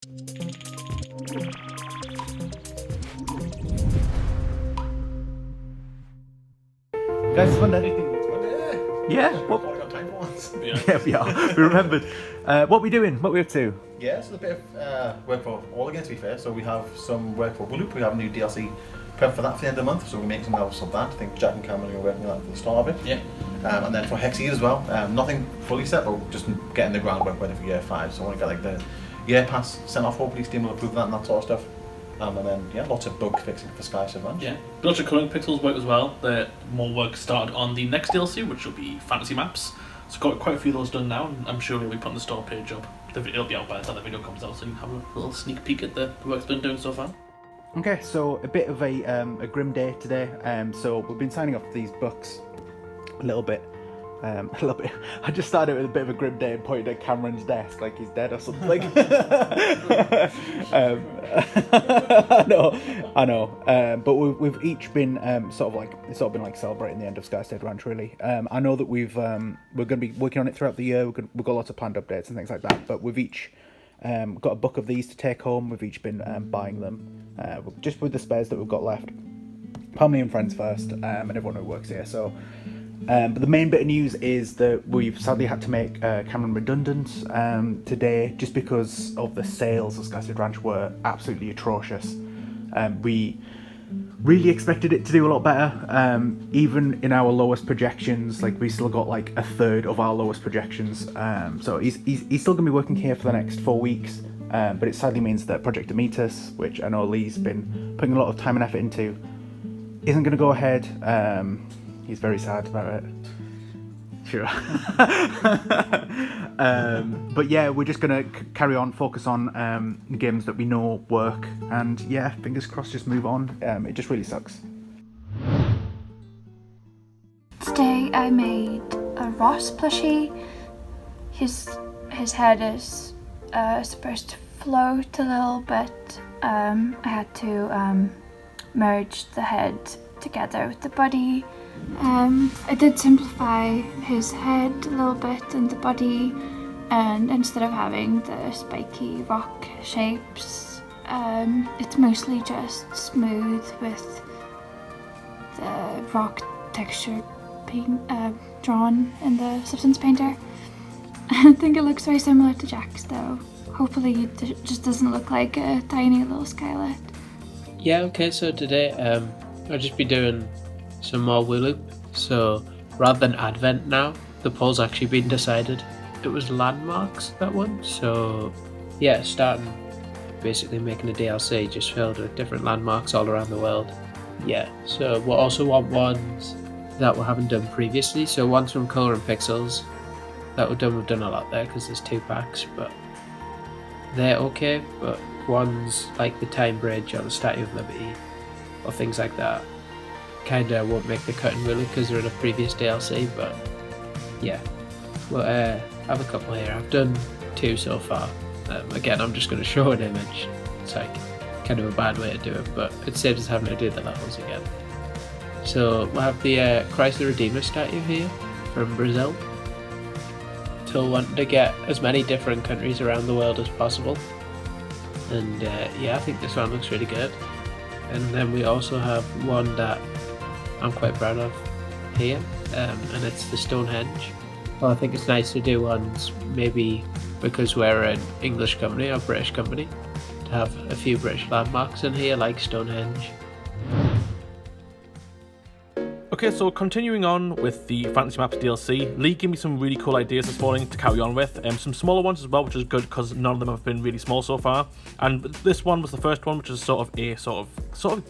Guys, it's Monday. Yeah. What? I got time for once. Yeah, we are. We remembered. What are we doing? What are we up to? Yeah, so a bit of work for all again, to be fair. So we have some work for WooLoop. We have a new DLC prep for that for the end of the month. So we're making some levels of that. I think Jack and Cameron are working on that for the start of it. Yeah. And then for hexceed as well. Nothing fully set, but just getting the groundwork ready for year 5. So I want to get like the year pass sent off. Hopefully Steam will approve that and that sort of stuff. And then yeah, lots of bug fixing for Skystead Ranch. Yeah, lots of colouring pixels work as well. The more work started on the next DLC, which will be fantasy maps. So got quite a few of those done now, and I'm sure we'll be putting the store page up. It'll be out by the time the video comes out, so you can have a little sneak peek at the work's been doing so far. Okay, so a bit of a grim day today. So we've been signing off these books a little bit. I just started with a bit of a grim day and pointed at Cameron's desk like he's dead or something. I know. But we've each been sort of been like celebrating the end of Skystead Ranch, really. I know that we're going to be working on it throughout the year. We've got lots of planned updates and things like that. But we've each got a book of these to take home. We've each been buying them just with the spares that we've got left. Family and friends first, and everyone who works here. So. But the main bit of news is that we've sadly had to make Cameron redundant today just because of the sales of Skystead Ranch were absolutely atrocious. We really expected it to do a lot better. Even in our lowest projections, like we still got like a third of our lowest projections. So he's still going to be working here for the next 4 weeks. But it sadly means that Project Demetus, which I know Lee's been putting a lot of time and effort into, isn't going to go ahead. He's very sad about it. Sure. But yeah, we're just going to carry on, focus on games that we know work, and yeah, fingers crossed, just move on. It just really sucks. Today I made a Ross plushie. His head is supposed to float a little bit. I had to merge the head together with the body. I did simplify his head a little bit and the body, and instead of having the spiky rock shapes, it's mostly just smooth with the rock texture being drawn in the substance painter. I think it looks very similar to Jack's though. Hopefully it just doesn't look like a tiny little skylet. Yeah, okay, so today I'll just be doing some more WooLoop. So rather than Advent now, the poll's actually been decided. It was landmarks, that one. So yeah, starting basically making a DLC just filled with different landmarks all around the world. Yeah, so we'll also want ones that we haven't done previously. So ones from Colour and Pixels that we've done a lot there because there's 2 packs, but they're okay. But ones like the Time Bridge or the Statue of Liberty or things like that kinda won't make the cut in really because they're in a previous DLC, but yeah, we'll have a couple here. I've done 2 so far. Again, I'm just going to show an image. It's like kind of a bad way to do it, but it saves us having to do the levels again. So we'll have the Christ the Redeemer statue here from Brazil. So wanting to get as many different countries around the world as possible, and yeah, I think this one looks really good. And then we also have one that I'm quite proud of here, and it's the Stonehenge. Well, I think it's nice to do ones, maybe because we're an English company or British company, to have a few British landmarks in here, like Stonehenge. Okay, so continuing on with the Fantasy Maps DLC, Lee gave me some really cool ideas this morning to carry on with, some smaller ones as well, which is good because none of them have been really small so far. And this one was the first one, which is sort of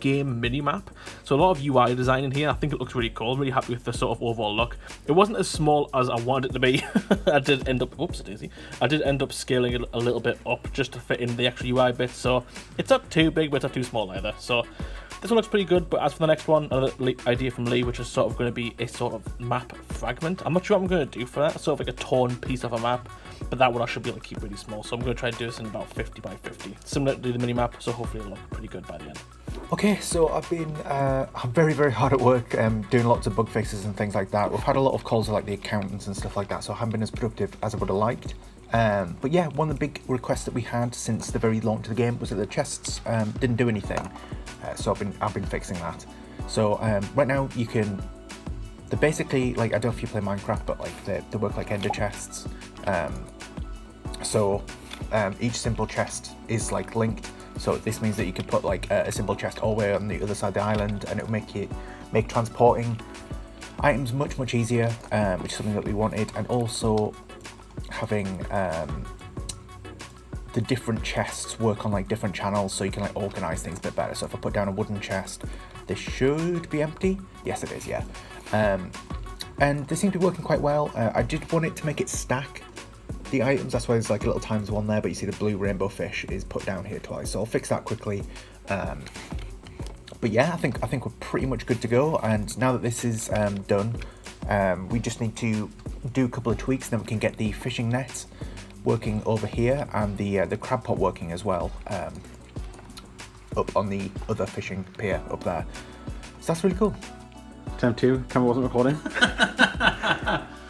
game mini map. So a lot of UI design in here. I think it looks really cool. I'm really happy with the sort of overall look. It wasn't as small as I wanted it to be. I did end up scaling it a little bit up just to fit in the actual UI bits. So it's not too big, but it's not too small either. So this one looks pretty good, but as for the next one, another idea from Lee, which is sort of going to be a sort of map fragment. I'm not sure what I'm going to do for that, sort of like a torn piece of a map, but that one I should be able to keep really small. So I'm going to try to do this in about 50 by 50, similar to the mini map, so hopefully it'll look pretty good by the end. Okay, so I've been very, very hard at work doing lots of bug fixes and things like that. We've had a lot of calls with like the accountants and stuff like that, so I haven't been as productive as I would have liked. But yeah, one of the big requests that we had since the very launch of the game was that the chests didn't do anything. So I've been fixing that. So right now you can. They're basically like, I don't know if you play Minecraft, but like they work like ender chests. So each simple chest is like linked. So this means that you can put like a simple chest all the way on the other side of the island, and it'll make transporting items much easier, which is something that we wanted, and also having the different chests work on like different channels, so you can like organize things a bit better. So if I put down a wooden chest, this should be empty. Yes, it is. Yeah. And they seem to be working quite well. I did want it to make it stack the items, that's why there's like a little times one there, but you see the blue rainbow fish is put down here twice, so I'll fix that quickly. But yeah, I think we're pretty much good to go, and now that this is done, we just need to do a couple of tweaks, then we can get the fishing net working over here, and the crab pot working as well, up on the other fishing pier up there. So that's really cool. Attempt 2, camera wasn't recording.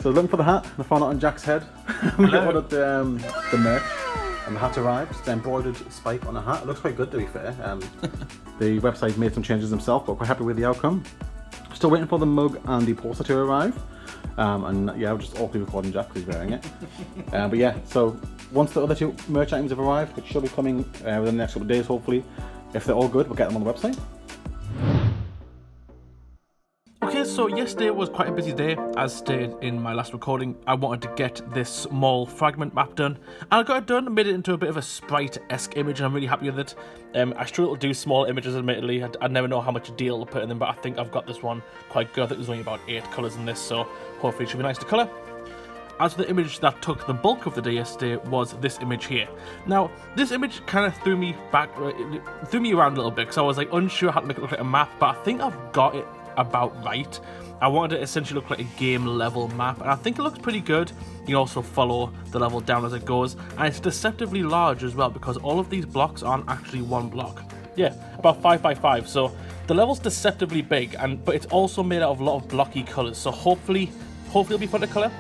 So looking for the hat, and I found it on Jack's head. We ordered the merch, and the hat arrived. It's the embroidered spike on the hat. It looks quite good, to be fair. The website made some changes themselves, but quite happy with the outcome. Still waiting for the mug and the poster to arrive. And yeah, I'll just awkwardly recording Jack because he's wearing it. But yeah, so once the other 2 merch items have arrived, which should be coming within the next couple of days, hopefully, if they're all good, we'll get them on the website. Okay, so yesterday was quite a busy day. As stated in my last recording, I wanted to get this small fragment map done, and I got it done and made it into a bit of a sprite-esque image, and I'm really happy with it. I struggle to do small images, admittedly. I never know how much detail to put in them, but I think I've got this one quite good. I think there's only about 8 colours in this, so hopefully it should be nice to colour. As for the image that took the bulk of the day yesterday was this image here. Now, this image kind of threw me around a little bit, because I was like unsure how to make it look like a map, but I think I've got it about right. I wanted it to essentially look like a game level map, and I think it looks pretty good. You can also follow the level down as it goes, and it's deceptively large as well, because all of these blocks aren't actually one block. Yeah, about 5 by 5, so the level's deceptively big, but it's also made out of a lot of blocky colours, so hopefully it'll be fun to colour.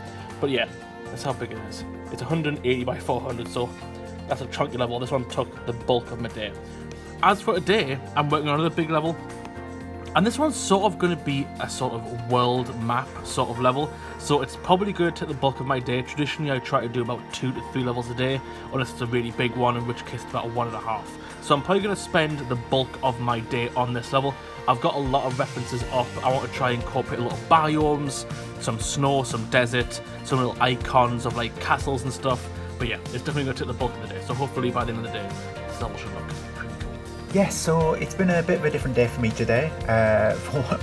But yeah, that's how big it is. It's 180 by 400, so that's a chunky level. This one took the bulk of my day. As for today, I'm working on another big level, and this one's sort of going to be a sort of world map sort of level, so it's probably going to take the bulk of my day. Traditionally, I try to do about 2 to 3 levels a day, unless it's a really big one, in which case it's about 1.5. So I'm probably going to spend the bulk of my day on this level. I've got a lot of references up. I want to try and incorporate little biomes, some snow, some desert, some little icons of like castles and stuff. But yeah, it's definitely going to take the bulk of the day, so hopefully by the end of the day, this level should look pretty cool. Yes, so it's been a bit of a different day for me today.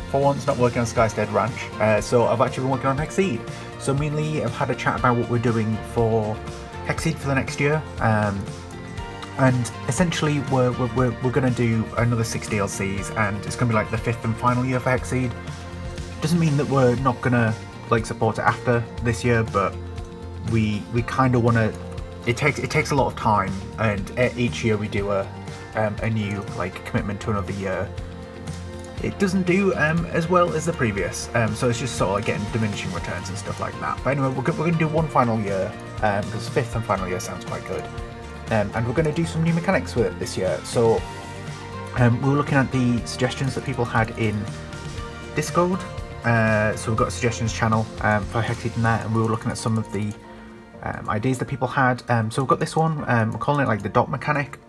For once, not working on Skystead Ranch. So I've actually been working on hexceed. So me and Lee have had a chat about what we're doing for hexceed for the next year. And essentially, we're going to do another 6 DLCs, and it's going to be like the 5th and final year for hexceed. Doesn't mean that we're not going to like support it after this year, but we kind of want to. It takes a lot of time, and each year we do a new like commitment to another year. It doesn't do as well as the previous, so it's just sort of like getting diminishing returns and stuff like that. But anyway, we're going to do one final year, because 5th and final year sounds quite good. And we're going to do some new mechanics with it this year. So we were looking at the suggestions that people had in Discord. So we've got a suggestions channel for hexceed in there, and we were looking at some of the ideas that people had. So we've got this one, we're calling it like the dot mechanic,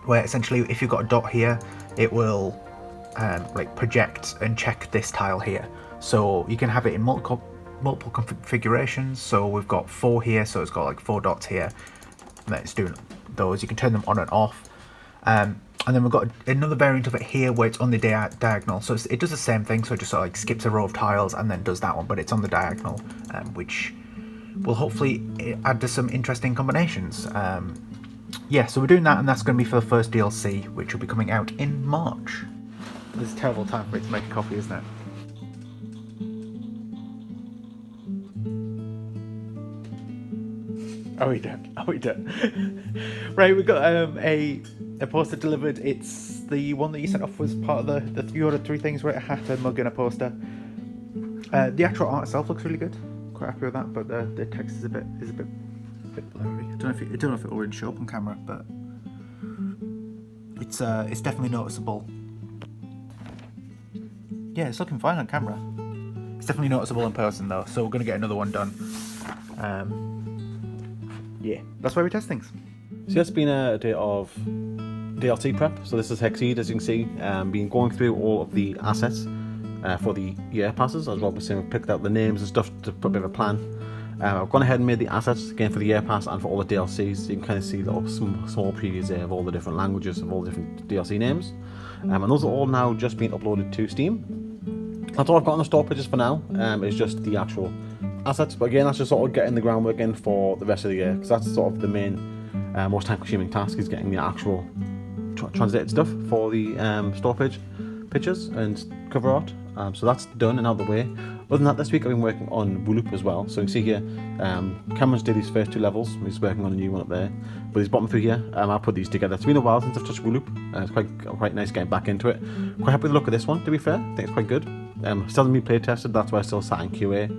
where essentially if you've got a dot here, it will like project and check this tile here. So you can have it in multiple configurations. So we've got 4 here, so it's got like 4 dots here. It's doing those. You can turn them on and off, and then we've got another variant of it here where it's on the diagonal, so it does the same thing, so it just sort of like skips a row of tiles and then does that one, but it's on the diagonal, which will hopefully add to some interesting combinations. Yeah, so we're doing that, and that's going to be for the first DLC, which will be coming out in March. This is a terrible time for it to make a coffee, isn't it? Are we done? Right, we got a poster delivered. It's the one that you sent off was part of the you ordered 3 things, right? A hat, a mug, and a poster. The actual art itself looks really good. Quite happy with that, but the text is a bit bit blurry. I don't know if it will really show up on camera, but it's definitely noticeable. Yeah, it's looking fine on camera. It's definitely noticeable in person though, so we're gonna get another one done. Yeah, that's why we test things. So it's been a day of DLC prep. So this is Hexceed, as you can see. Been going through all of the assets for the year passes. As Rob was saying, we've picked out the names and stuff to put a bit of a plan. I've gone ahead and made the assets again for the year pass and for all the DLCs. So you can kind of see little small previews there of all the different languages, of all the different DLC names. And those are all now just being uploaded to Steam. That's all I've got on the store pages for now. It's just the actual assets. But again, that's just sort of getting the groundwork in for the rest of the year, because that's sort of the main, most time-consuming task, is getting the actual translated stuff for the store page pictures and cover art. So that's done and out of the way. Other than that, this week I've been working on WooLoop as well. So you can see here, Cameron's did these first 2 levels. He's working on a new one up there. But he's bottom through here. I'll put these together. It's been a while since I've touched WooLoop. It's quite nice getting back into it. Quite happy with the look of this one, to be fair. I think it's quite good. Still hasn't been play tested, that's why I still sat in QA.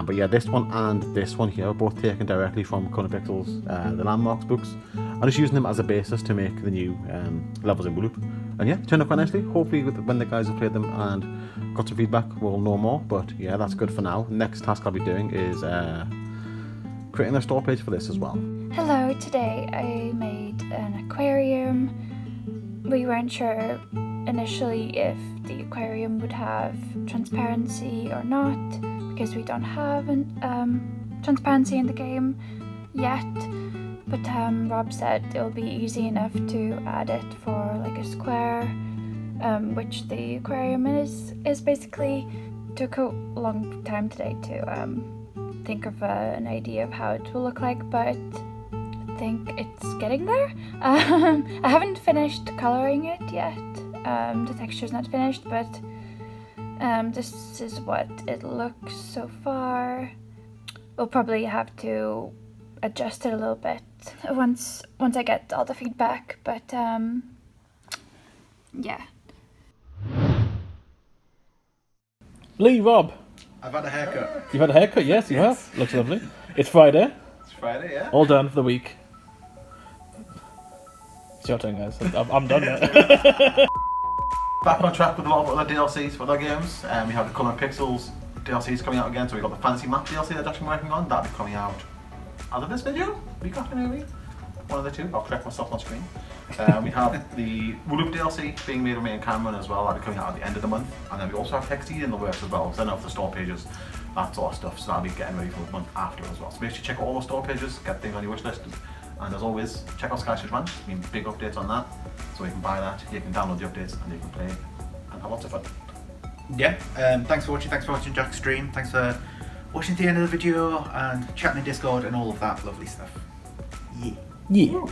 But yeah, this one and this one here are both taken directly from Corner Pixels, the Landmarks books. I'm just using them as a basis to make the new levels in WooLoop. And yeah, turned out quite nicely. Hopefully when the guys have played them and got some feedback, we'll know more. But yeah, that's good for now. Next task I'll be doing is creating a store page for this as well. Hello, today I made an aquarium. We weren't sure initially if the aquarium would have transparency or not, because we don't have transparency in the game yet. But Rob said it'll be easy enough to add it for like a square, which the aquarium is basically. Took a long time today to think of an idea of how it will look like, but I think it's getting there. I haven't finished coloring it yet. The texture's not finished, but this is what it looks so far. We'll probably have to adjust it a little bit once I get all the feedback, but yeah. Lee, Rob, I've had a haircut. you've had a haircut? Yes, you have. Looks lovely. It's Friday. It's Friday, yeah. All done for the week. It's your turn, guys. I'm done now. Back on track with a lot of other DLCs for other games. We have the Colour Pixels DLCs coming out again, so we've got the Fantasy Map DLC that Josh is working on. That'll be coming out either this video, week after maybe. One of the two. I'll correct myself on screen. We have the WooLoop DLC being made with me and Cameron as well. That'll be coming out at the end of the month. And then we also have hexceed in the works as well. Setting up the store pages, that sort of stuff. So that'll be getting ready for the month after as well. So make sure you check out all the store pages, get things on your wish list. And as always, check out Skystead Ranch. I mean, big updates on that. So you can buy that, you can download the updates, and you can play and have lots of fun. Yeah, thanks for watching Jack's stream. Thanks for watching the end of the video and chatting in Discord and all of that lovely stuff. Yeah. Yeah.